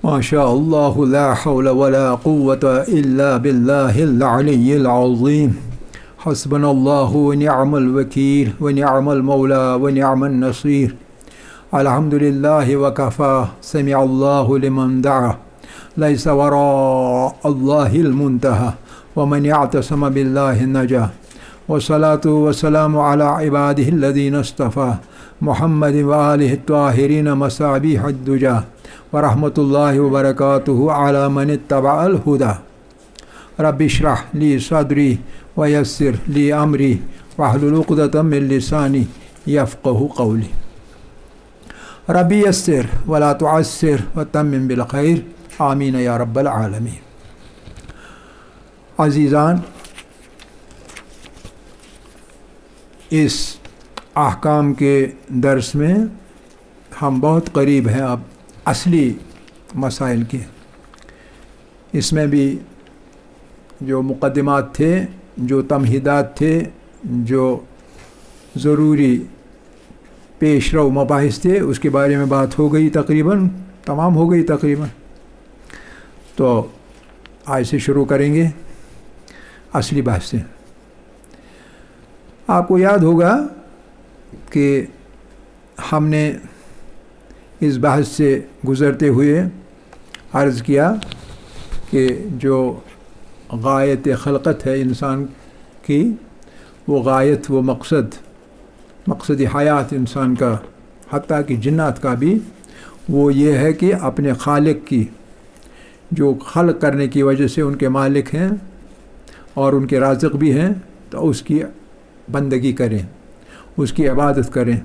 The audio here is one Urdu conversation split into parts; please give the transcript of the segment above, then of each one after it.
ما شاء الله لا حول ولا قوة إلا بالله العلي العظيم حسبنا الله ونعم الوكيل ونعم المولى ونعم النصير الحمد لله وكفى سمع الله لمن دعا ليس وراء الله المنتهى ومن يعتصم بالله نجا والصلاة والسلام على عباده الذين اصطفى محمد وآله الطاهرين مصابيح الدجى ورحمة الله وبركاته على من اتبع الهدى رب اشرح لي صدري ويسر لي أمري واحلل عقدة من لساني يفقه قولي رب يسر ولا تعسر وتمم بالخير آمین یا رب العالمین۔ عزیزان، اس احکام کے درس میں ہم بہت قریب ہیں اب اصلی مسائل کے۔ اس میں بھی جو مقدمات تھے، جو تمہیدات تھے، جو ضروری پیش رو مباحث تھے، اس کے بارے میں بات ہو گئی، تقریباً تمام ہو گئی تقریباً۔ تو آج سے شروع کریں گے اصلی بحث سے۔ آپ کو یاد ہوگا کہ ہم نے اس بحث سے گزرتے ہوئے عرض کیا کہ جو غایت خلقت ہے انسان کی، وہ غایت، وہ مقصد حیات انسان کا، حتیٰ کہ جنات کا بھی، وہ یہ ہے کہ اپنے خالق کی، جو خلق کرنے کی وجہ سے ان کے مالک ہیں اور ان کے رازق بھی ہیں، تو اس کی بندگی کریں، اس کی عبادت کریں،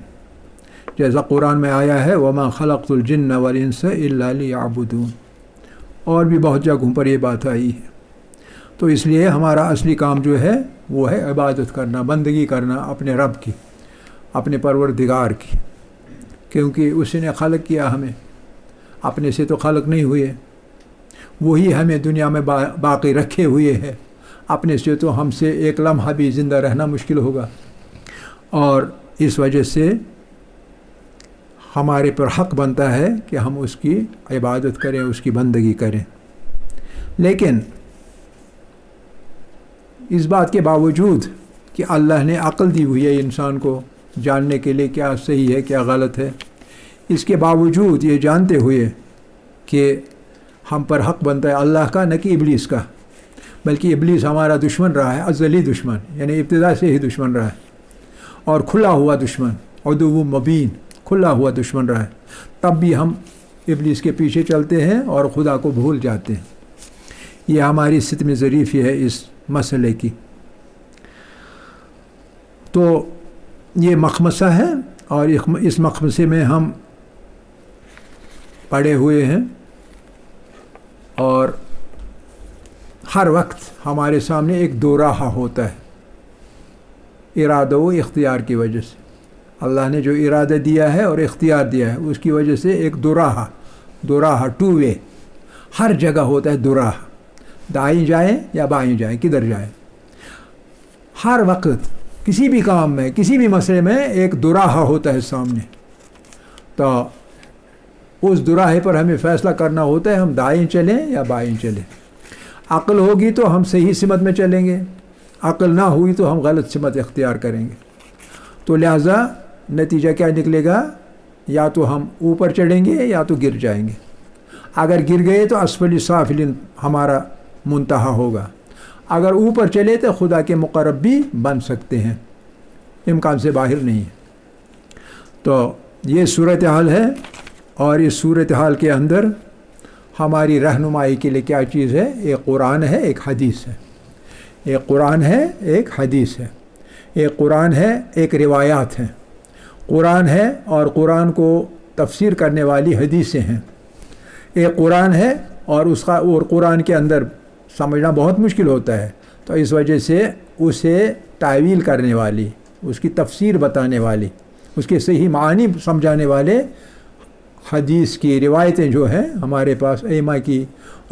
جیسا قرآن میں آیا ہے وَمَا خَلَقْتُ الْجِنَّ وَالْإِنسَ إِلَّا لِيَعْبُدُونَ، اور بھی بہت جگہوں پر یہ بات آئی ہے۔ تو اس لیے ہمارا اصلی کام جو ہے وہ ہے عبادت کرنا، بندگی کرنا اپنے رب کی، اپنے پروردگار کی، کیونکہ اسی نے خلق کیا ہمیں، اپنے سے تو خلق نہیں ہوئے، وہی ہمیں دنیا میں باقی رکھے ہوئے ہے، اپنے سے تو ہم سے ایک لمحہ بھی زندہ رہنا مشکل ہوگا، اور اس وجہ سے ہمارے پر حق بنتا ہے کہ ہم اس کی عبادت کریں، اس کی بندگی کریں۔ لیکن اس بات کے باوجود کہ اللہ نے عقل دی ہوئی ہے انسان کو جاننے کے لیے کیا صحیح ہے کیا غلط ہے، اس کے باوجود یہ جانتے ہوئے کہ ہم پر حق بنتا ہے اللہ کا، نہ کہ ابلیس کا، بلکہ ابلیس ہمارا دشمن رہا ہے، ازلی دشمن، یعنی ابتدا سے ہی دشمن رہا ہے، اور کھلا ہوا دشمن، عدو مبین، کھلا ہوا دشمن رہا ہے، تب بھی ہم ابلیس کے پیچھے چلتے ہیں اور خدا کو بھول جاتے ہیں۔ یہ ہماری ستم ظریفی ہے اس مسئلے کی۔ تو یہ مخمصہ ہے، اور اس مخمصے میں ہم پڑے ہوئے ہیں، اور ہر وقت ہمارے سامنے ایک دو راہ ہوتا ہے، ارادہ و اختیار کی وجہ سے۔ اللہ نے جو ارادہ دیا ہے اور اختیار دیا ہے، اس کی وجہ سے ایک دو راہ ٹو وے، ہر جگہ ہوتا ہے دو راہ، دائیں جائیں یا بائیں جائیں، کدھر جائیں، ہر وقت کسی بھی کام میں، کسی بھی مسئلے میں ایک دو راہ ہوتا ہے سامنے۔ تو اس دوراہے پر ہمیں فیصلہ کرنا ہوتا ہے، ہم دائیں چلیں یا بائیں چلیں۔ عقل ہوگی تو ہم صحیح سمت میں چلیں گے، عقل نہ ہوئی تو ہم غلط سمت اختیار کریں گے۔ تو لہٰذا نتیجہ کیا نکلے گا؟ یا تو ہم اوپر چڑھیں گے یا تو گر جائیں گے۔ اگر گر گئے تو اسفل سافلین ہمارا منتہا ہوگا، اگر اوپر چلے تو خدا کے مقرب بھی بن سکتے ہیں، امکان سے باہر نہیں ہے۔ تو یہ صورتحال ہے، اور اس صورتحال کے اندر ہماری رہنمائی کے لیے کیا چیز ہے؟ ایک قرآن ہے، ایک حدیث ہے، ایک قرآن ہے، ایک حدیث ہے، ایک قرآن ہے، ایک روایات ہیں، قرآن ہے اور قرآن کو تفسیر کرنے والی حدیثیں ہیں، ایک قرآن ہے اور قرآن کے اندر سمجھنا بہت مشکل ہوتا ہے، تو اس وجہ سے اسے تعویل کرنے والی، اس کی تفسیر بتانے والی، اس کے صحیح معنی سمجھانے والے حدیث کی روایتیں جو ہیں ہمارے پاس ائمہ کی،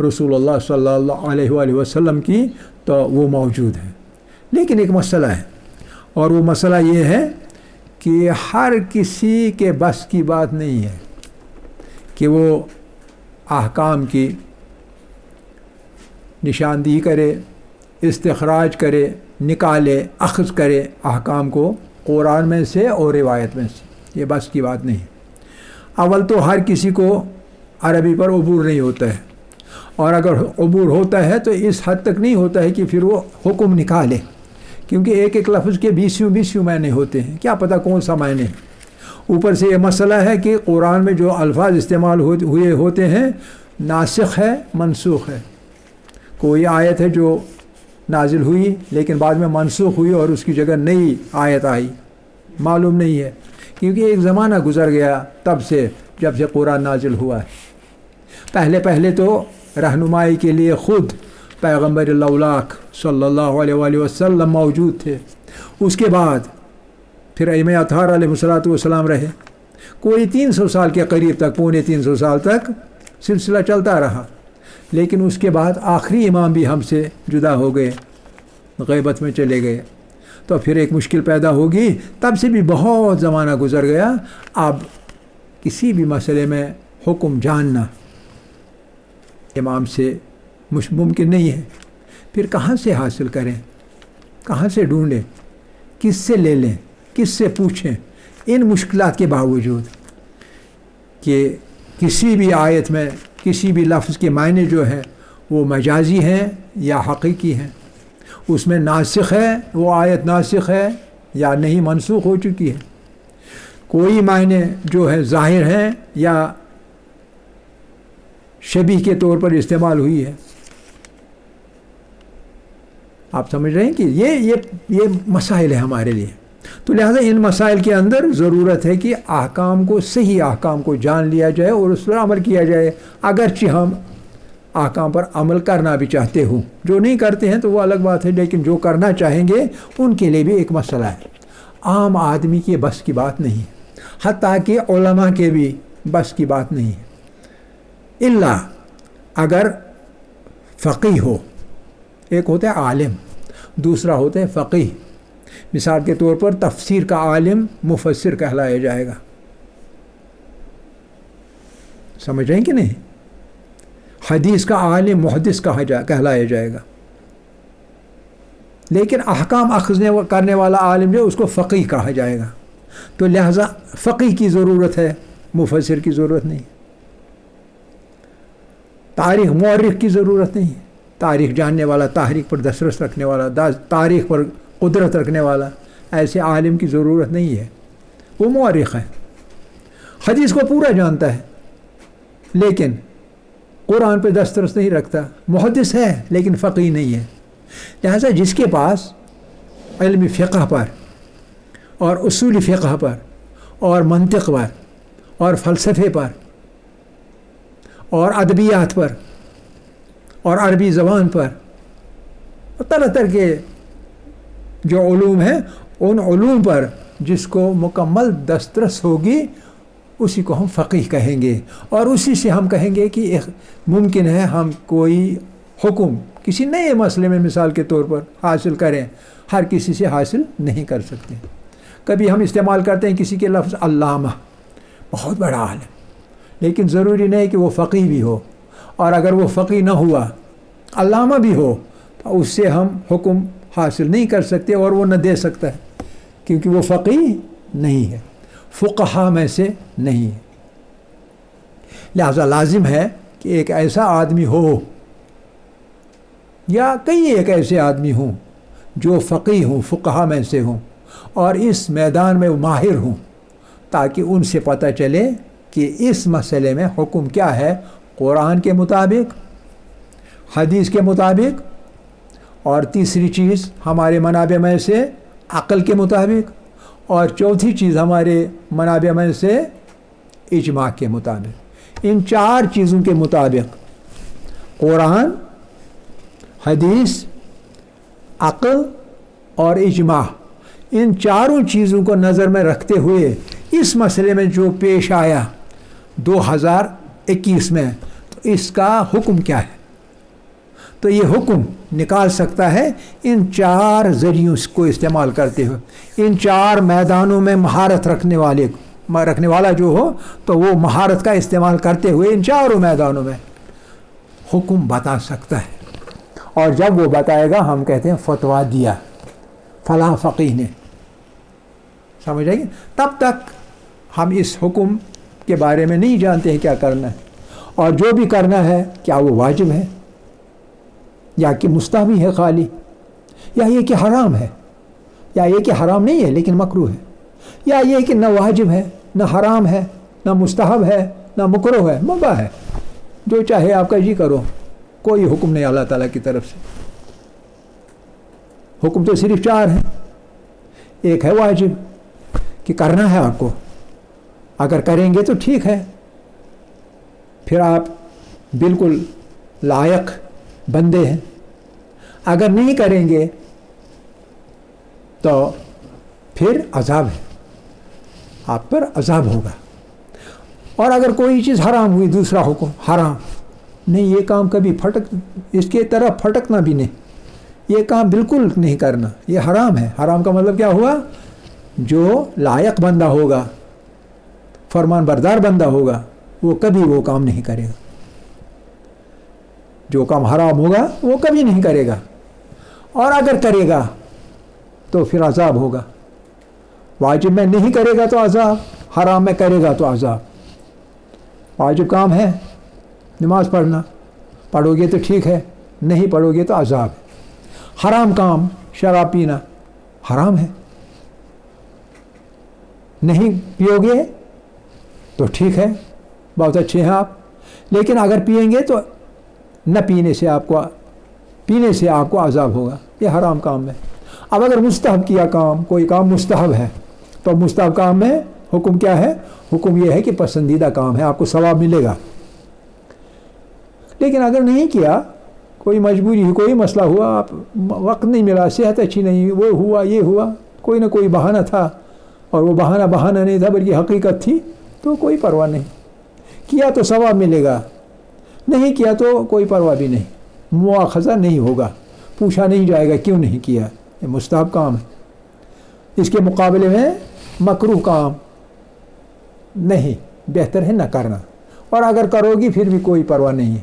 رسول اللہ صلی اللہ علیہ وآلہ وسلم کی، تو وہ موجود ہیں۔ لیکن ایک مسئلہ ہے، اور وہ مسئلہ یہ ہے کہ ہر کسی کے بس کی بات نہیں ہے کہ وہ احکام کی نشاندہی کرے، استخراج کرے، نکالے، اخذ کرے احکام کو قرآن میں سے اور روایت میں سے، یہ بس کی بات نہیں۔ اول تو ہر کسی کو عربی پر عبور نہیں ہوتا ہے، اور اگر عبور ہوتا ہے تو اس حد تک نہیں ہوتا ہے کہ پھر وہ حکم نکالے، کیونکہ ایک ایک لفظ کے 20 معنی ہوتے ہیں، کیا پتہ کون سا معنی۔ اوپر سے یہ مسئلہ ہے کہ قرآن میں جو الفاظ استعمال ہوئے ہوتے ہیں ناسخ ہے، منسوخ ہے۔ کوئی آیت ہے جو نازل ہوئی لیکن بعد میں منسوخ ہوئی اور اس کی جگہ نئی آیت آئی، معلوم نہیں ہے، کیونکہ ایک زمانہ گزر گیا تب سے جب سے قرآن نازل ہوا ہے۔ پہلے تو رہنمائی کے لیے خود پیغمبر اللہ صلی اللہ علیہ وآلہ وسلم موجود تھے، اس کے بعد پھر ائمہ اطہار علیہ والسلام رہے، کوئی 300 سال کے قریب تک، پونے 300 سال تک سلسلہ چلتا رہا، لیکن اس کے بعد آخری امام بھی ہم سے جدا ہو گئے، غیبت میں چلے گئے، تو پھر ایک مشکل پیدا ہوگی، تب سے بھی بہت زمانہ گزر گیا۔ اب کسی بھی مسئلے میں حکم جاننا امام سے ممکن نہیں ہے، پھر کہاں سے حاصل کریں، کہاں سے ڈھونڈیں، کس سے لے لیں، کس سے پوچھیں، ان مشکلات کے باوجود کہ کسی بھی آیت میں کسی بھی لفظ کے معنی جو ہیں وہ مجازی ہیں یا حقیقی ہیں، اس میں ناسخ ہے، وہ آیت ناسخ ہے یا نہیں منسوخ ہو چکی ہے، کوئی معنی جو ہے ظاہر ہیں یا شبیہ کے طور پر استعمال ہوئی ہے۔ آپ سمجھ رہے ہیں کہ یہ مسائل ہیں ہمارے لیے، تو لہٰذا ان مسائل کے اندر ضرورت ہے کہ احکام کو، صحیح احکام کو جان لیا جائے اور اس پر عمل کیا جائے، اگرچہ ہم احکام پر عمل کرنا بھی چاہتے ہوں، جو نہیں کرتے ہیں تو وہ الگ بات ہے، لیکن جو کرنا چاہیں گے ان کے لیے بھی ایک مسئلہ ہے، عام آدمی کے بس کی بات نہیں، حتیٰ کہ علماء کے بھی بس کی بات نہیں ہے، الا اگر فقیہ ہو، ایک ہوتا ہے عالم، دوسرا ہوتا ہے فقیہ۔ مثال کے طور پر تفسیر کا عالم مفسر کہلایا جائے گا، سمجھ رہے ہیں کہ نہیں؟ حدیث کا عالم محدث کہلایا جائے گا، لیکن احکام اخذ کرنے والا عالم جو اس کو فقیہ کہا جائے گا، تو لہذا فقیہ کی ضرورت ہے، مفسر کی ضرورت نہیں، تاریخ مورخ کی ضرورت نہیں، تاریخ جاننے والا، تاریخ پر دسترس رکھنے والا، تاریخ پر قدرت رکھنے والا، ایسے عالم کی ضرورت نہیں ہے، وہ مورخ ہے، حدیث کو پورا جانتا ہے لیکن قرآن پہ دسترس نہیں رکھتا، محدث ہے لیکن فقیہ نہیں ہے۔ لہذا جس کے پاس علم فقہ پر اور اصول فقہ پر اور منطق پر اور فلسفے پر اور ادبیات پر اور عربی زبان پر اور طرح طرح کے جو علوم ہیں، ان علوم پر جس کو مکمل دسترس ہوگی اسی کو ہم فقیہ کہیں گے، اور اسی سے ہم کہیں گے کہ ممکن ہے ہم کوئی حکم کسی نئے مسئلے میں مثال کے طور پر حاصل کریں، ہر کسی سے حاصل نہیں کر سکتے۔ کبھی ہم استعمال کرتے ہیں کسی کے لفظ علامہ، بہت بڑا عالم، لیکن ضروری نہیں کہ وہ فقیہ بھی ہو، اور اگر وہ فقیہ نہ ہوا، علامہ بھی ہو، تو اس سے ہم حکم حاصل نہیں کر سکتے اور وہ نہ دے سکتا ہے، کیونکہ وہ فقیہ نہیں ہے، فقہا میں سے نہیں ہے۔ لہذا لازم ہے کہ ایک ایسا آدمی ہو یا کئی ایک ایسے آدمی ہوں جو فقیہ ہوں، فقہا میں سے ہوں، اور اس میدان میں ماہر ہوں، تاکہ ان سے پتہ چلے کہ اس مسئلے میں حکم کیا ہے، قرآن کے مطابق، حدیث کے مطابق، اور تیسری چیز ہمارے منابع میں سے عقل کے مطابق، اور چوتھی چیز ہمارے منابع میں سے اجماع کے مطابق۔ ان چار چیزوں کے مطابق قرآن، حدیث، عقل اور اجماع، ان چاروں چیزوں کو نظر میں رکھتے ہوئے اس مسئلے میں جو پیش آیا 2021 میں، تو اس کا حکم کیا ہے، تو یہ حکم نکال سکتا ہے ان چار ذریعوں کو استعمال کرتے ہوئے، ان چار میدانوں میں مہارت رکھنے والے رکھنے والا جو ہو تو وہ مہارت کا استعمال کرتے ہوئے ان چاروں میدانوں میں حکم بتا سکتا ہے. اور جب وہ بتائے گا ہم کہتے ہیں فتویٰ دیا فلاں فقیہ نے. سمجھ آئے گی؟ تب تک ہم اس حکم کے بارے میں نہیں جانتے ہیں کیا کرنا ہے، اور جو بھی کرنا ہے کیا وہ واجب ہے یا کہ مستحب ہے خالی، یا یہ کہ حرام ہے، یا یہ کہ حرام نہیں ہے لیکن مکروہ ہے، یا یہ کہ نہ واجب ہے نہ حرام ہے نہ مستحب ہے نہ مکروہ ہے، مباح ہے. جو چاہے آپ کا جی کرو، کوئی حکم نہیں اللہ تعالیٰ کی طرف سے. حکم تو صرف 4 ہیں. ایک ہے واجب کہ کرنا ہے آپ کو، اگر کریں گے تو ٹھیک ہے، پھر آپ بالکل لائق بندے ہیں. اگر نہیں کریں گے تو پھر عذاب ہے، آپ پر عذاب ہوگا. اور اگر کوئی چیز حرام ہوئی، دوسرا حکم حرام نہیں، یہ کام کبھی اس کے طرف پھٹکنا بھی نہیں، یہ کام بالکل نہیں کرنا، یہ حرام ہے. حرام کا مطلب کیا ہوا؟ جو لائق بندہ ہوگا، فرمان بردار بندہ ہوگا، وہ کبھی وہ کام نہیں کرے گا. جو کام حرام ہوگا وہ کبھی نہیں کرے گا، اور اگر کرے گا تو پھر عذاب ہوگا. واجب میں نہیں کرے گا تو عذاب، حرام میں کرے گا تو عذاب. واجب کام ہے نماز پڑھنا، پڑھو گے تو ٹھیک ہے، نہیں پڑھو گے تو عذاب ہے. حرام کام شراب پینا حرام ہے، نہیں پیو گے تو ٹھیک ہے، بہت اچھے ہیں آپ، لیکن اگر پئیں گے تو نہ پینے سے آپ کو عذاب ہوگا. یہ حرام کام ہے. اب اگر مستحب کیا کام، کوئی کام مستحب ہے، تو مستحب کام میں حکم کیا ہے؟ حکم یہ ہے کہ پسندیدہ کام ہے، آپ کو ثواب ملے گا. لیکن اگر نہیں کیا، کوئی مجبوری ہوئی، کوئی مسئلہ ہوا، آپ وقت نہیں ملا، صحت اچھی نہیں، وہ ہوا یہ ہوا، کوئی نہ کوئی بہانہ تھا، اور وہ بہانہ نہیں تھا بلکہ حقیقت تھی، تو کوئی پرواہ نہیں. کیا تو ثواب ملے گا، نہیں کیا تو کوئی پرواہ بھی نہیں، مواخذہ نہیں ہوگا، پوچھا نہیں جائے گا کیوں نہیں کیا. یہ مستحب کام ہے. اس کے مقابلے میں مکروہ کام نہیں، بہتر ہے نہ کرنا، اور اگر کرو گی پھر بھی کوئی پرواہ نہیں ہے.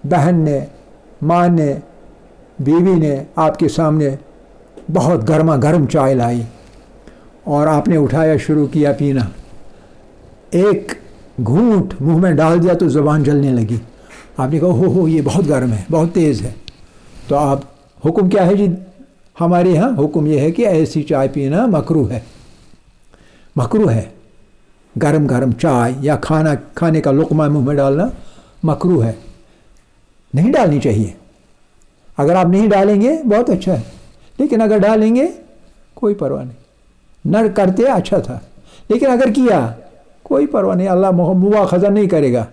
بہن نے، ماں نے، بیوی نے آپ کے سامنے بہت گرما گرم چائے لائی اور آپ نے اٹھایا، شروع کیا پینا. ایک گھونٹ منہ میں ڈال دیا تو زبان جلنے لگی. آپ نے کہا ہو یہ بہت گرم ہے، بہت تیز ہے. تو آپ حکم کیا ہے جی؟ ہمارے یہاں حکم یہ ہے کہ ایسی چائے پینا مکروہ ہے. مکروہ ہے گرم گرم چائے یا کھانے کا لقمہ منہ میں ڈالنا مکروہ ہے، نہیں ڈالنی چاہیے. اگر آپ نہیں ڈالیں گے بہت اچھا ہے، لیکن اگر ڈالیں گے کوئی پرواہ نہیں. نہ کرتے اچھا تھا، لیکن اگر کیا کوئی پرواہ نہیں، اللہ مواخذہ نہیں کرے گا.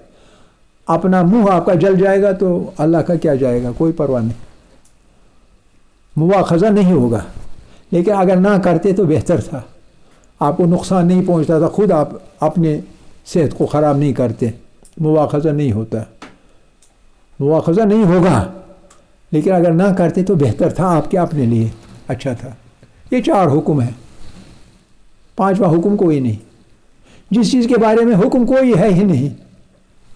اپنا منہ آپ کا جل جائے گا تو اللہ کا کیا جائے گا، کوئی پرواہ نہیں، مواخذہ نہیں ہوگا. لیکن اگر نہ کرتے تو بہتر تھا، آپ کو نقصان نہیں پہنچتا تھا، خود آپ اپنے صحت کو خراب نہیں کرتے. مواخذہ نہیں ہوتا، مواخذہ نہیں ہوگا، لیکن اگر نہ کرتے تو بہتر تھا، آپ کے اپنے لیے اچھا تھا. یہ 4 حکم ہیں، 5واں حکم کوئی نہیں. جس چیز کے بارے میں حکم کوئی ہے ہی نہیں،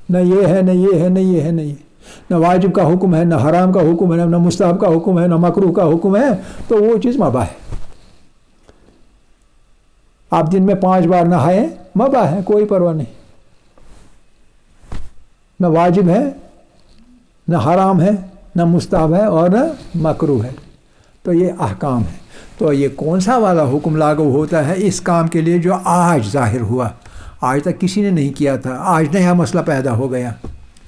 نہ یہ ہے نہ یہ ہے نہ یہ ہے نہ یہ، نہ واجب کا حکم ہے نہ حرام کا حکم ہے نہ مستحب کا حکم ہے نہ مکروہ کا حکم ہے، تو وہ چیز مباح ہے. آپ دن میں 5 بار نہائیں، مباح ہے، کوئی پرواہ نہیں. نہ واجب ہے نہ حرام ہے نہ مستحب ہے اور نہ مکروہ ہے. تو یہ احکام ہے. تو یہ کون سا والا حکم لاگو ہوتا ہے اس کام کے لیے جو آج ظاہر ہوا، آج تک کسی نے نہیں کیا تھا، آج نیا مسئلہ پیدا ہو گیا،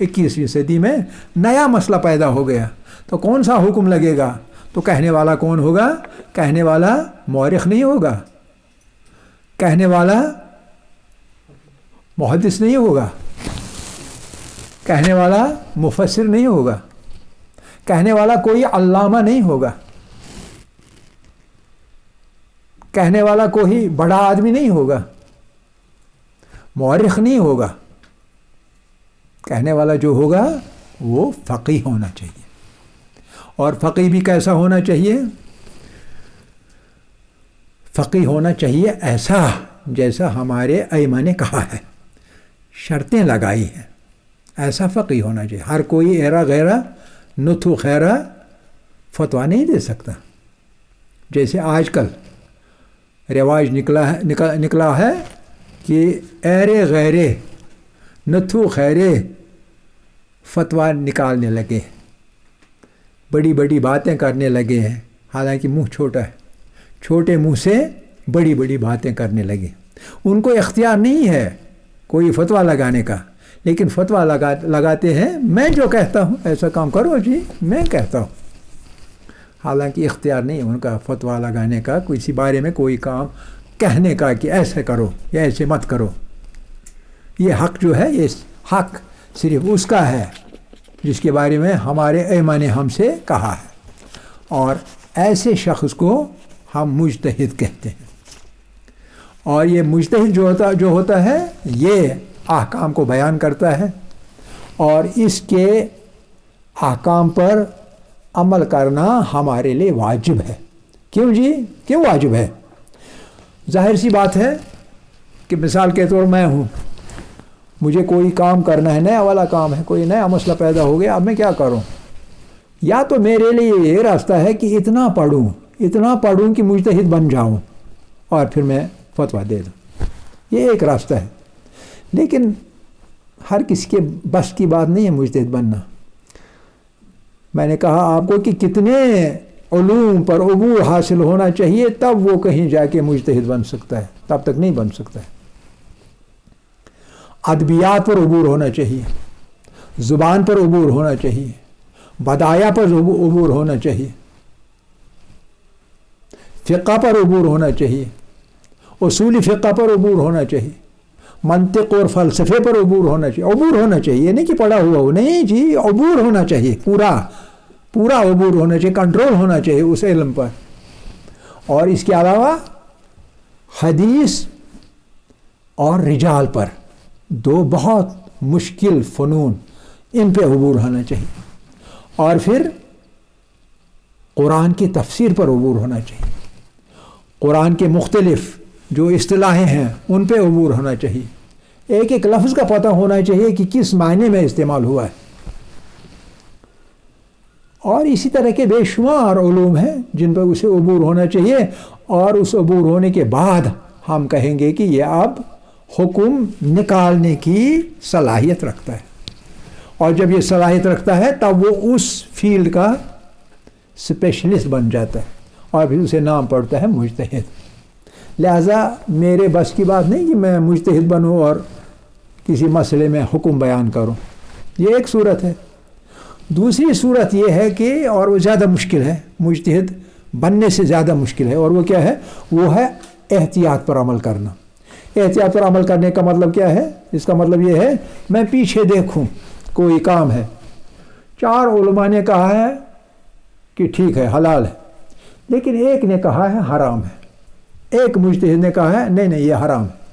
21ویں صدی میں نیا مسئلہ پیدا ہو گیا. تو کون سا حکم لگے گا؟ تو کہنے والا کون ہوگا؟ کہنے والا مورخ نہیں ہوگا، کہنے والا محدث نہیں ہوگا، کہنے والا مفسر نہیں ہوگا، کہنے والا کوئی علامہ نہیں ہوگا، کہنے والا کوئی بڑا آدمی نہیں ہوگا، مورخ نہیں ہوگا. کہنے والا جو ہوگا وہ فقیہ ہونا چاہیے. اور فقیہ بھی کیسا ہونا چاہیے؟ فقی ہونا چاہیے ایسا جیسا ہمارے ائمہ نے کہا ہے، شرطیں لگائی ہیں، ایسا فقی ہونا چاہیے۔ ہر کوئی ایرا غیرہ نتھو خیرہ فتویٰ نہیں دے سکتا۔ جیسے آج کل رواج نکلا ہے کہ ایرے غیرے نتھو خیرے فتویٰ نکالنے لگے، بڑی بڑی باتیں کرنے لگے ہیں، حالانکہ منہ چھوٹا ہے، چھوٹے منہ سے بڑی بڑی باتیں کرنے لگے۔ ان کو اختیار نہیں ہے کوئی فتویٰ لگانے کا، لیکن فتویٰ لگاتے ہیں میں جو کہتا ہوں ایسا کام کرو جی، میں کہتا ہوں، حالانکہ اختیار نہیں ہے ان کا فتویٰ لگانے کا، کسی بارے میں کوئی کام کہنے کا کہ ایسے کرو یا ایسے مت کرو۔ یہ حق جو ہے، یہ حق صرف اس کا ہے جس کے بارے میں ہمارے ائمہ نے ہم سے کہا ہے، اور ایسے شخص کو ہم مجتہد کہتے ہیں۔ اور یہ مجتہد جو ہوتا ہے یہ احکام کو بیان کرتا ہے، اور اس کے احکام پر عمل کرنا ہمارے لیے واجب ہے۔ کیوں جی؟ کیوں واجب ہے؟ ظاہر سی بات ہے کہ مثال کے طور میں ہوں، مجھے کوئی کام کرنا ہے، نیا والا کام ہے، کوئی نیا مسئلہ پیدا ہو گیا، اب میں کیا کروں؟ یا تو میرے لیے یہ راستہ ہے کہ اتنا پڑھوں کہ مجتہد بن جاؤں اور پھر میں فتویٰ دے دوں، یہ ایک راستہ ہے۔ لیکن ہر کسی کے بس کی بات نہیں ہے مجتہد بننا۔ میں نے کہا آپ کو کہ کتنے علوم پر عبور حاصل ہونا چاہیے تب وہ کہیں جا کے مجتہد بن سکتا ہے، تب تک نہیں بن سکتا ہے۔ ادبیات پر عبور ہونا چاہیے، زبان پر عبور ہونا چاہیے، بدایہ پر عبور ہونا چاہیے، فقہ پر عبور ہونا چاہیے، اصولی فقہ پر عبور ہونا چاہیے، منطق اور فلسفے پر عبور ہونا چاہیے۔ عبور ہونا چاہیے، یہ نہیں کہ پڑھا ہوا ہو، نہیں جی، عبور ہونا چاہیے، پورا عبور ہونا چاہیے، کنٹرول ہونا چاہیے اس علم پر۔ اور اس کے علاوہ حدیث اور رجال پر، دو بہت مشکل فنون، ان پہ عبور ہونا چاہیے۔ اور پھر قرآن کی تفسیر پر عبور ہونا چاہیے، قرآن کے مختلف جو اصطلاحیں ہیں ان پہ عبور ہونا چاہیے، ایک ایک لفظ کا پتہ ہونا چاہیے کہ کس معنی میں استعمال ہوا ہے۔ اور اسی طرح کے بے شمار علوم ہیں جن پر اسے عبور ہونا چاہیے، اور اس عبور ہونے کے بعد ہم کہیں گے کہ یہ اب حکم نکالنے کی صلاحیت رکھتا ہے، اور جب یہ صلاحیت رکھتا ہے تب وہ اس فیلڈ کا اسپیشلسٹ بن جاتا ہے، اور پھر اسے نام پڑتا ہے مجتہد۔ لہٰذا میرے بس کی بات نہیں کہ میں مجتہد بنوں اور کسی مسئلے میں حکم بیان کروں، یہ ایک صورت ہے۔ دوسری صورت یہ ہے کہ، اور وہ زیادہ مشکل ہے، مجتہد بننے سے زیادہ مشکل ہے، اور وہ کیا ہے؟ وہ ہے احتیاط پر عمل کرنا۔ احتیاط پر عمل کرنے کا مطلب کیا ہے؟ اس کا مطلب یہ ہے میں پیچھے دیکھوں، کوئی کام ہے، 4 علماء نے کہا ہے کہ ٹھیک ہے، حلال ہے، لیکن ایک نے کہا ہے حرام ہے، ایک مجتہد نے کہا ہے نہیں یہ حرام ہے۔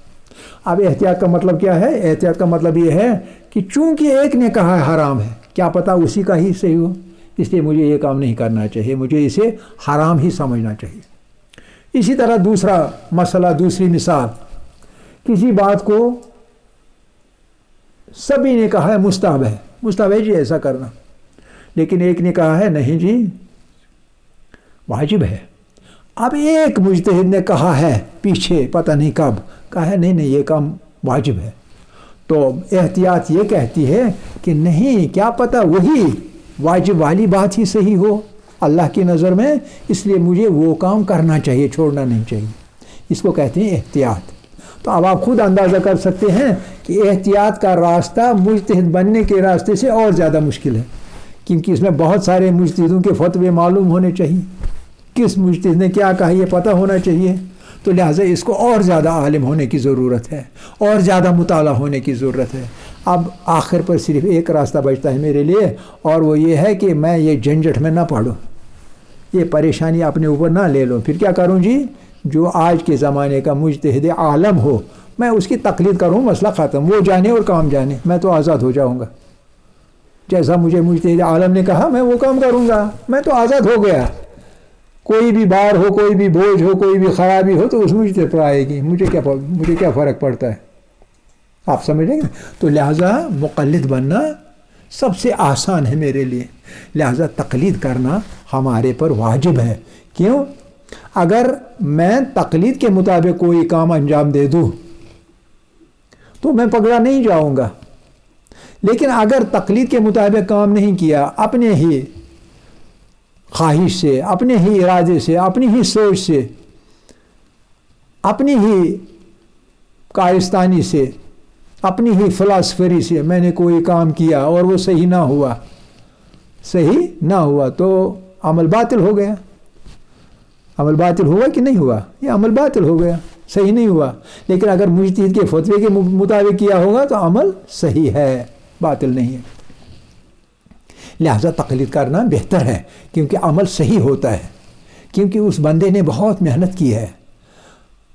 اب احتیاط کا مطلب کیا ہے؟ احتیاط کا مطلب یہ ہے کہ چونکہ ایک نے کہا ہے حرام ہے، کیا پتہ اسی کا ہی صحیح ہو، اس لیے مجھے یہ کام نہیں کرنا چاہیے، مجھے اسے حرام ہی سمجھنا چاہیے۔ اسی طرح دوسرا مسئلہ، دوسری مثال، کسی بات کو سبھی نے کہا ہے مستحب ہے جی ایسا کرنا، لیکن ایک نے کہا ہے نہیں جی واجب ہے۔ اب ایک مجتہد نے کہا ہے پیچھے پتہ نہیں کب، کہا ہے نہیں یہ کام واجب ہے، تو احتیاط یہ کہتی ہے کہ نہیں، کیا پتہ وہی واجب والی بات ہی صحیح ہو اللہ کی نظر میں، اس لیے مجھے وہ کام کرنا چاہیے، چھوڑنا نہیں چاہیے۔ اس کو کہتے ہیں احتیاط۔ تو اب آپ خود اندازہ کر سکتے ہیں کہ احتیاط کا راستہ مجتہد بننے کے راستے سے اور زیادہ مشکل ہے، کیونکہ اس میں بہت سارے مجتہدوں کے فتوے معلوم ہونے چاہیے، کس مجتہد نے کیا کہا یہ پتہ ہونا چاہیے، تو لہٰذا اس کو اور زیادہ عالم ہونے کی ضرورت ہے، اور زیادہ مطالعہ ہونے کی ضرورت ہے۔ اب آخر پر صرف ایک راستہ بچتا ہے میرے لیے، اور وہ یہ ہے کہ میں یہ جھنجٹ میں نہ پڑوں، یہ پریشانی اپنے اوپر نہ لے لوں۔ پھر کیا کروں جی؟ جو آج کے زمانے کا مجتہد عالم ہو میں اس کی تقلید کروں، مسئلہ ختم، وہ جانے اور کام جانے، میں تو آزاد ہو جاؤں گا۔ جیسا مجھے مجتہد عالم نے کہا میں وہ کام کروں گا، میں تو آزاد ہو گیا۔ کوئی بھی بار ہو، کوئی بھی بوجھ ہو، کوئی بھی خرابی ہو تو اس مجھ پر آئے گی، مجھے کیا فرق پڑتا ہے؟ آپ سمجھیں گے؟ تو لہٰذا مقلد بننا سب سے آسان ہے میرے لیے، لہٰذا تقلید کرنا ہمارے پر واجب ہے۔ کیوں؟ اگر میں تقلید کے مطابق کوئی کام انجام دے دوں تو میں پکڑا نہیں جاؤں گا، لیکن اگر تقلید کے مطابق کام نہیں کیا، اپنے ہی خواہش سے، اپنے ہی ارادے سے، اپنی ہی سوچ سے، اپنی ہی کائستانی سے، اپنی ہی فلاسفری سے میں نے کوئی کام کیا اور وہ صحیح نہ ہوا تو عمل باطل ہو گیا۔ عمل باطل ہوا کہ نہیں ہوا؟ یہ عمل باطل ہو گیا، صحیح نہیں ہوا۔ لیکن اگر مجتہد کے فتوے کے مطابق کیا ہوگا تو عمل صحیح ہے، باطل نہیں ہے۔ لہذا تقلید کرنا بہتر ہے، کیونکہ عمل صحیح ہوتا ہے، کیونکہ اس بندے نے بہت محنت کی ہے،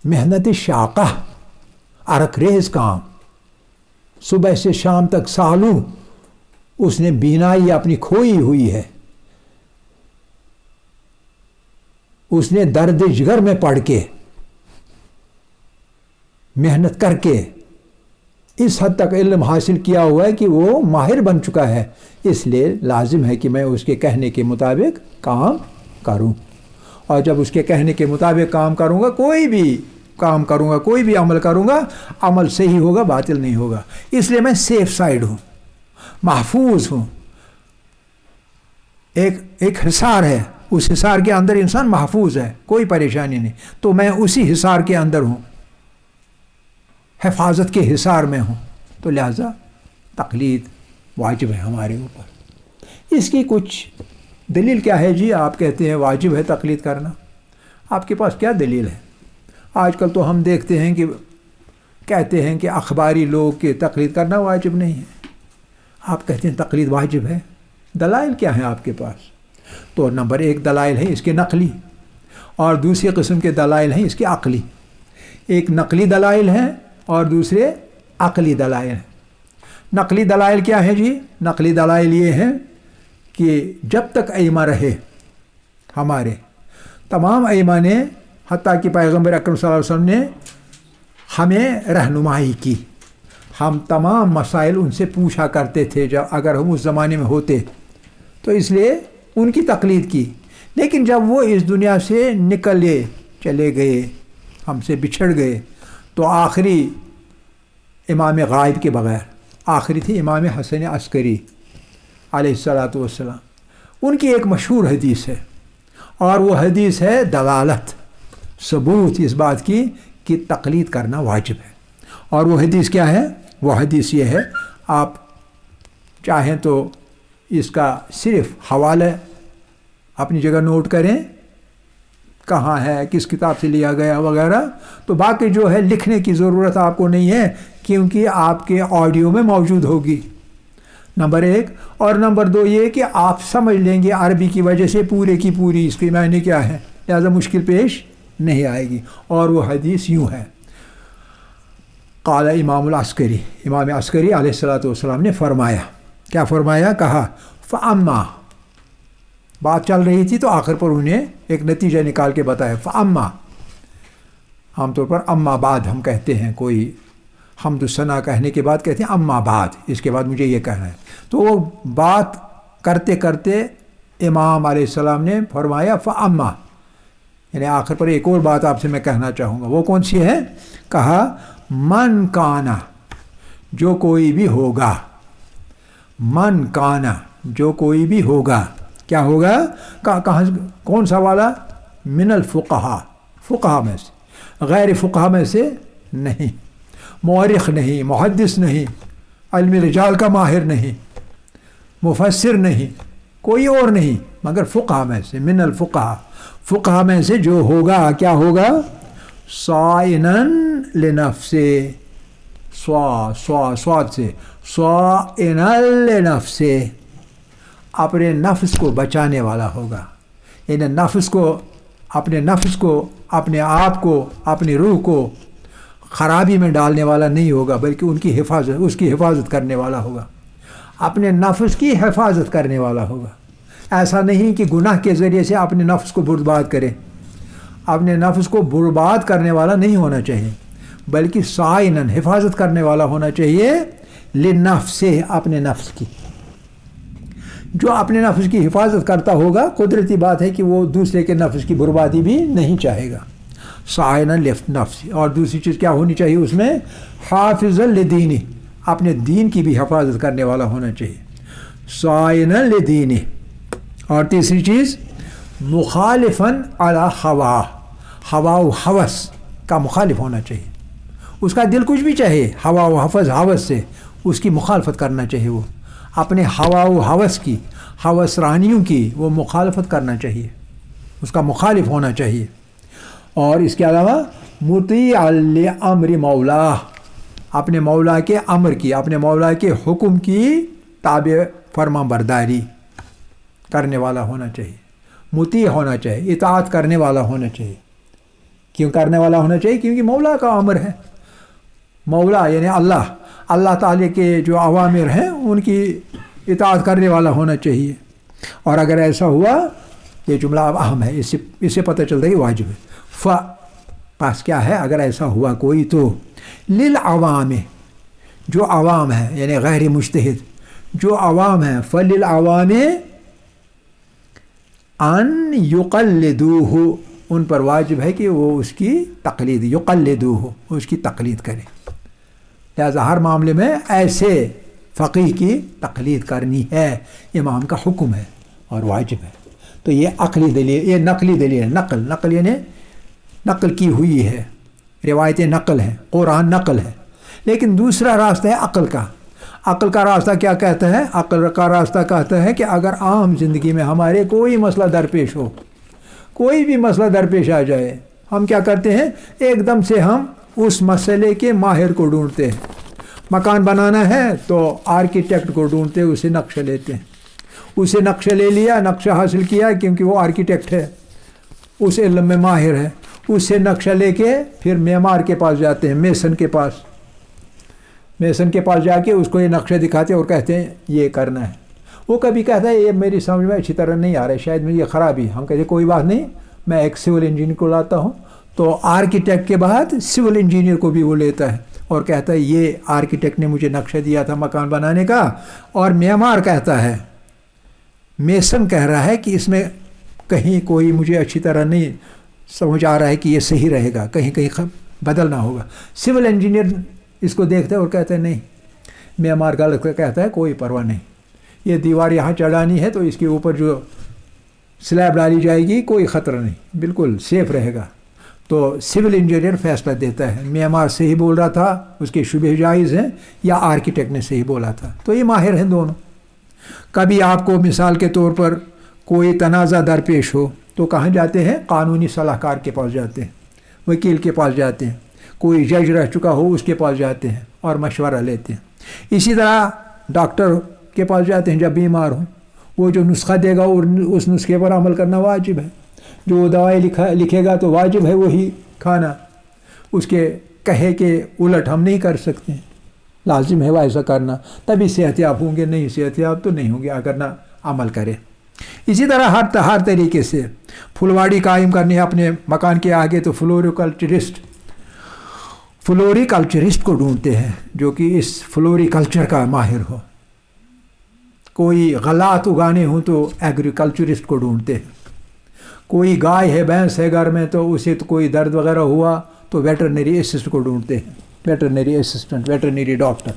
محنت شاقہ، عرق ریز کام، صبح سے شام تک سالوں اس نے بینائی اپنی کھوئی ہوئی ہے، اس نے درد جگر میں پڑھ کے محنت کر کے اس حد تک علم حاصل کیا ہوا ہے کہ وہ ماہر بن چکا ہے۔ اس لیے لازم ہے کہ میں اس کے کہنے کے مطابق کام کروں، اور جب اس کے کہنے کے مطابق کام کروں گا، کوئی بھی کام کروں گا، کوئی بھی عمل کروں گا، عمل صحیح ہوگا، باطل نہیں ہوگا۔ اس لیے میں سیف سائڈ ہوں، محفوظ ہوں۔ ایک حصار ہے، اس حصار کے اندر انسان محفوظ ہے، کوئی پریشانی نہیں، تو میں اسی حصار کے اندر ہوں، حفاظت کے حصار میں ہوں، تو لہذا تقلید واجب ہے ہمارے اوپر۔ اس کی کچھ دلیل کیا ہے جی؟ آپ کہتے ہیں واجب ہے تقلید کرنا، آپ کے پاس کیا دلیل ہے؟ آج کل تو ہم دیکھتے ہیں کہ کہتے ہیں کہ اخباری لوگ کے تقلید کرنا واجب نہیں ہے، آپ کہتے ہیں تقلید واجب ہے۔ دلائل کیا ہیں آپ کے پاس؟ تو نمبر 1 دلائل ہیں اس کے نقلی، اور دوسری قسم کے دلائل ہیں اس کے عقلی۔ ایک نقلی دلائل ہیں اور دوسرے عقلی دلائل ہیں۔ نقلی دلائل کیا ہیں جی؟ نقلی دلائل یہ ہیں کہ جب تک ائمہ رہے، ہمارے تمام ائمہ نے، حتیٰ کہ پیغمبر اکرم صلی اللہ علیہ وسلم نے ہمیں رہنمائی کی، ہم تمام مسائل ان سے پوچھا کرتے تھے جب اگر ہم اس زمانے میں ہوتے، تو اس لیے ان کی تقلید کی۔ لیکن جب وہ اس دنیا سے نکلے چلے گئے، ہم سے بچھڑ گئے، تو آخری امام غائب کے بغیر آخری تھی امام حسن عسکری علیہ الصلاۃ والسلام۔ ان کی ایک مشہور حدیث ہے، اور وہ حدیث ہے دلالت، ثبوت اس بات کی کہ تقلید کرنا واجب ہے۔ اور وہ حدیث کیا ہے؟ وہ حدیث یہ ہے، آپ چاہیں تو اس کا صرف حوالہ اپنی جگہ نوٹ کریں، کہاں ہے، کس کتاب سے لیا گیا وغیرہ، تو باقی جو ہے لکھنے کی ضرورت آپ کو نہیں ہے، کیونکہ آپ کے آڈیو میں موجود ہوگی، نمبر 1۔ اور نمبر 2 یہ کہ آپ سمجھ لیں گے عربی کی وجہ سے پورے کی پوری اس کے معنی کیا ہے، لہذا مشکل پیش نہیں آئے گی۔ اور وہ حدیث یوں ہے، قال امام العسکری، امام عسکری علیہ الصلاۃ والسلام نے فرمایا، کیا فرمایا؟ کہا فَأَمَّا، بات چل رہی تھی تو آخر پر انہیں ایک نتیجہ نکال کے بتایا، فَأَمَّا، عام طور پر اما بعد ہم کہتے ہیں، کوئی حمد و ثنا کہنے کے بعد کہتے ہیں اما بعد، اس کے بعد مجھے یہ کہنا ہے، تو وہ بات کرتے کرتے امام علیہ السلام نے فرمایا فَأَمَّا، یعنی آخر پر ایک اور بات آپ سے میں کہنا چاہوں گا، وہ کون سی ہے؟ کہا من کانا، جو کوئی بھی ہوگا، من کانا، جو کوئی بھی ہوگا، کیا ہوگا؟ کہاں، کون سا والا؟ من الفقہا، فقہا میں سے، غیر فقہا میں سے نہیں، مورخ نہیں، محدث نہیں، علم رجال کا ماہر نہیں، مفسر نہیں، کوئی اور نہیں، مگر فقہا میں سے، من الفقہا، فقہا میں سے جو ہوگا، کیا ہوگا؟ صائنن لنفسے، سواد سے، صائنن لنفسے، اپنے نفس کو بچانے والا ہوگا، یعنی نفس کو، اپنے نفس کو، اپنے آپ کو، اپنی روح کو خرابی میں ڈالنے والا نہیں ہوگا، بلکہ ان کی حفاظت، اس کی حفاظت کرنے والا ہوگا، اپنے نفس کی حفاظت کرنے والا ہوگا۔ ایسا نہیں کہ گناہ کے ذریعے سے اپنے نفس کو برباد کرے. اپنے نفس کو برباد کرنے والا نہیں ہونا چاہیے، بلکہ صائنن حفاظت کرنے والا ہونا چاہیے للنفس سے، اپنے نفس کی. جو اپنے نفس کی حفاظت کرتا ہوگا قدرتی بات ہے کہ وہ دوسرے کے نفس کی بربادی بھی نہیں چاہے گا. صائنن للنفس. اور دوسری چیز کیا ہونی چاہیے اس میں؟ حافظا لدینہ، اپنے دین کی بھی حفاظت کرنے والا ہونا چاہیے. صائنن لدینہ. اور تیسری چیز مخالفاً علی ہوا، ہوا و ہوس کا مخالف ہونا چاہیے. اس کا دل کچھ بھی چاہے ہوا و ہوس سے اس کی مخالفت کرنا چاہیے. وہ اپنے ہوا و ہوس کی، ہوس رانیوں کی وہ مخالفت کرنا چاہیے، اس کا مخالف ہونا چاہیے. اور اس کے علاوہ مطیع لامر مولا، اپنے مولا کے امر کی، اپنے مولا کے حکم کی تابع فرما برداری کرنے والا ہونا چاہیے. مطیع ہونا چاہیے، اطاعت کرنے والا ہونا چاہیے. کیوں کرنے والا ہونا چاہیے؟ کیونکہ مولا کا امر ہے. مولا یعنی اللہ تعالیٰ کے جو اوامر ہیں ان کی اطاعت کرنے والا ہونا چاہیے. اور اگر ایسا ہوا، یہ جملہ اب اہم ہے، اس سے پتہ چلتا ہے کہ واجب ہے. پس کیا ہے اگر ایسا ہوا کوئی تو للعوام، جو عوام ہے یعنی غیر مجتہد، جو عوام ہیں، فللعوام ان یقلدوہ، ان پر واجب ہے کہ وہ اس کی تقلید، یقلدوہ، اس کی تقلید کرے. لہذا ہر معاملے میں ایسے فقیہ کی تقلید کرنی ہے، امام کا حکم ہے اور واجب ہے. تو یہ عقلی دلیل، یہ نقلی دلیل ہے. نقل یعنی نقل کی ہوئی ہے، روایتیں نقل ہیں، قرآن نقل ہے. لیکن دوسرا راستہ ہے عقل کا. عقل کا راستہ کیا کہتا ہے؟ عقل کا راستہ کہتا ہے کہ اگر عام زندگی میں ہمارے کوئی مسئلہ درپیش ہو، کوئی بھی مسئلہ درپیش آ جائے، ہم کیا کرتے ہیں؟ ایک دم سے ہم اس مسئلے کے ماہر کو ڈھونڈتے ہیں. مکان بنانا ہے تو آرکیٹیکٹ کو ڈھونڈتے ہیں، اسے نقشہ لیتے ہیں. اسے نقشہ لے لیا، نقشہ حاصل کیا کیونکہ وہ آرکیٹیکٹ ہے، اس علم میں ماہر ہے. اس سے نقشہ لے کے پھر معمار کے پاس جاتے ہیں، میسن کے پاس. میسن کے پاس جا کے اس کو یہ نقشہ دکھاتے ہیں اور کہتے ہیں یہ کرنا ہے. وہ کبھی کہتا ہے یہ میری سمجھ میں اچھی طرح نہیں آ رہا ہے، شاید مجھے یہ خرابی. ہم کہتے ہیں کوئی بات نہیں، میں ایک سول انجینئر کو لاتا ہوں. تو آرکیٹیکٹ کے بعد سول انجینئر کو بھی وہ لیتا ہے اور کہتا ہے یہ آرکیٹیکٹ نے مجھے نقشہ دیا تھا مکان بنانے کا. اور معمار کہتا ہے، میسن کہہ رہا ہے کہ اس میں کہیں کوئی مجھے اچھی طرح نہیں سمجھ آ رہا ہے کہ یہ صحیح رہے گا، کہیں بدلنا ہوگا. سول انجینئر اس کو دیکھتا ہے اور کہتا ہے نہیں. معمار غلط کہتا ہے کوئی پرواہ نہیں، یہ دیوار یہاں چڑھانی ہے تو اس کے اوپر جو سلیب ڈالی جائے گی کوئی خطرہ نہیں، بالکل سیف رہے گا. تو سول انجینئر فیصلہ دیتا ہے معمار صحیح بول رہا تھا، اس کے شبہ جائز ہیں، یا آرکیٹیکٹ نے صحیح بولا تھا. تو یہ ماہر ہیں دونوں. کبھی آپ کو مثال کے طور پر کوئی تنازع درپیش ہو تو کہاں جاتے ہیں؟ قانونی صلاح کار کے پاس جاتے ہیں، وکیل کے پاس جاتے ہیں. کوئی جج رہ چکا ہو اس کے پاس جاتے ہیں اور مشورہ لیتے ہیں. اسی طرح ڈاکٹر کے پاس جاتے ہیں جب بیمار ہوں. وہ جو نسخہ دے گا اور اس نسخے پر عمل کرنا واجب ہے. جو دوائی لکھے گا تو واجب ہے وہی کھانا. اس کے کہے کہ الٹ ہم نہیں کر سکتے، لازم ہے وہ ایسا کرنا. تبھی صحت یاب ہوں گے، نہیں صحت یاب تو نہیں ہوں گے اگر نہ عمل کرے. اسی طرح ہر طریقے سے پھلواڑی قائم کرنی ہے اپنے مکان کے آگے تو فلوری کلچرسٹ کو ڈھونڈتے ہیں جو کہ اس فلوری کلچر کا ماہر ہو. کوئی غلات اگانے ہوں تو ایگریکلچرسٹ کو ڈھونڈتے ہیں. کوئی گائے ہے، بھینس ہے گھر میں تو اسے تو کوئی درد وغیرہ ہوا تو ویٹرنری اسسٹ کو ڈھونڈتے ہیں، ویٹرنری اسسٹنٹ، ویٹرنری ڈاکٹر.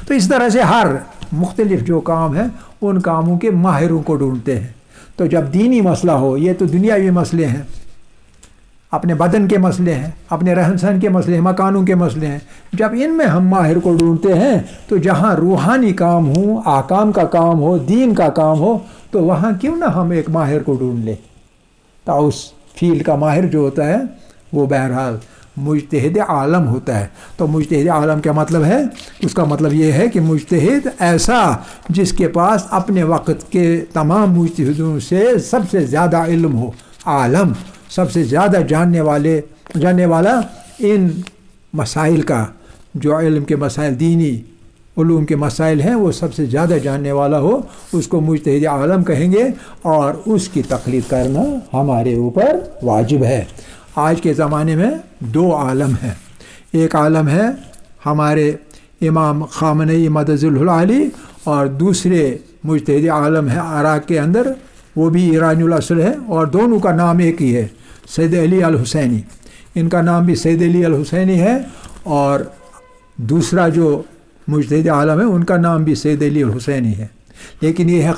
تو اس طرح سے ہر مختلف جو کام ہے ان کاموں کے ماہروں کو ڈھونڈتے ہیں. تو جب دینی مسئلہ ہو، یہ تو دنیاوی مسئلے ہیں، اپنے بدن کے مسئلے ہیں، اپنے رہن سہن کے مسئلے ہیں، مکانوں کے مسئلے ہیں، جب ان میں ہم ماہر کو ڈھونڈتے ہیں تو جہاں روحانی کام ہو، احکام کا کام ہو، دین کا کام ہو، تو وہاں کیوں نہ ہم ایک ماہر کو ڈھونڈ لیں. تو اس فیلڈ کا ماہر جو ہوتا ہے وہ بہرحال مجتہد عالم ہوتا ہے. تو مجتہد عالم کیا مطلب ہے؟ اس کا مطلب یہ ہے کہ مجتہد ایسا جس کے پاس اپنے وقت کے تمام مجتہدوں سے سب سے زیادہ علم ہو، عالم سب سے زیادہ جاننے والا ان مسائل کا، جو علم کے مسائل دینی علوم کے مسائل ہیں وہ سب سے زیادہ جاننے والا ہو اس کو مجتہد عالم کہیں گے، اور اس کی تقلید کرنا ہمارے اوپر واجب ہے۔ آج کے زمانے میں دو عالم ہیں، ایک عالم ہے ہمارے امام خامنئی مدظلہ العالی، اور دوسرے مجتہد عالم ہے عراق کے اندر، وہ بھی ایرانی الاصل ہے، اور دونوں کا نام ایک ہی ہے، سید علی الحسینی۔ ان کا نام بھی سید علی الحسینی ہے، اور دوسرا جو مجتہد عالم ہے ان کا نام بھی سید علی الحسینی ہے، لیکن یہ ہے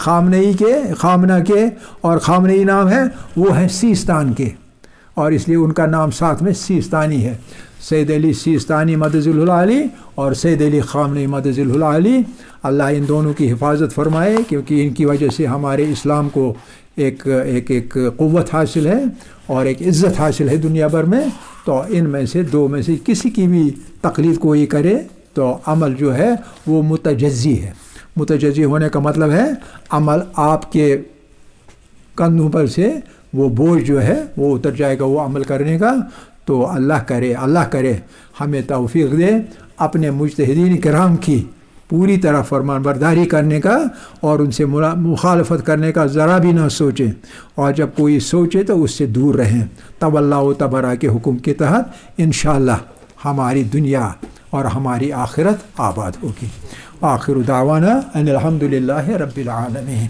خامنہ کے، اور خامنئی نام ہے وہ ہے سیستان کے، اور اس لیے ان کا نام ساتھ میں سیستانی ہے، سید علی سیستانی مدظلہ العالی اور سید علی خامنئی مدظلہ العالی۔ اللہ ان دونوں کی حفاظت فرمائے، کیونکہ ان کی وجہ سے ہمارے اسلام کو ایک قوت حاصل ہے اور ایک عزت حاصل ہے دنیا بھر میں۔ تو ان میں سے دو میں سے کسی کی بھی تقلید کوئی کرے تو عمل جو ہے وہ متجزی ہے۔ متجزی ہونے کا مطلب ہے عمل آپ کے کندھوں پر سے وہ بوجھ جو ہے وہ اتر جائے گا وہ عمل کرنے کا۔ تو اللہ کرے ہمیں توفیق دے اپنے مجتہدین کرام کی پوری طرح فرمان برداری کرنے کا، اور ان سے مخالفت کرنے کا ذرا بھی نہ سوچیں، اور جب کوئی سوچے تو اس سے دور رہیں۔ تب اللہ و تبارک کے حکم کے تحت انشاءاللہ ہماری دنیا اور ہماری آخرت آباد ہوگی۔ آخر دعوانا ان الحمد للہ رب العالمین۔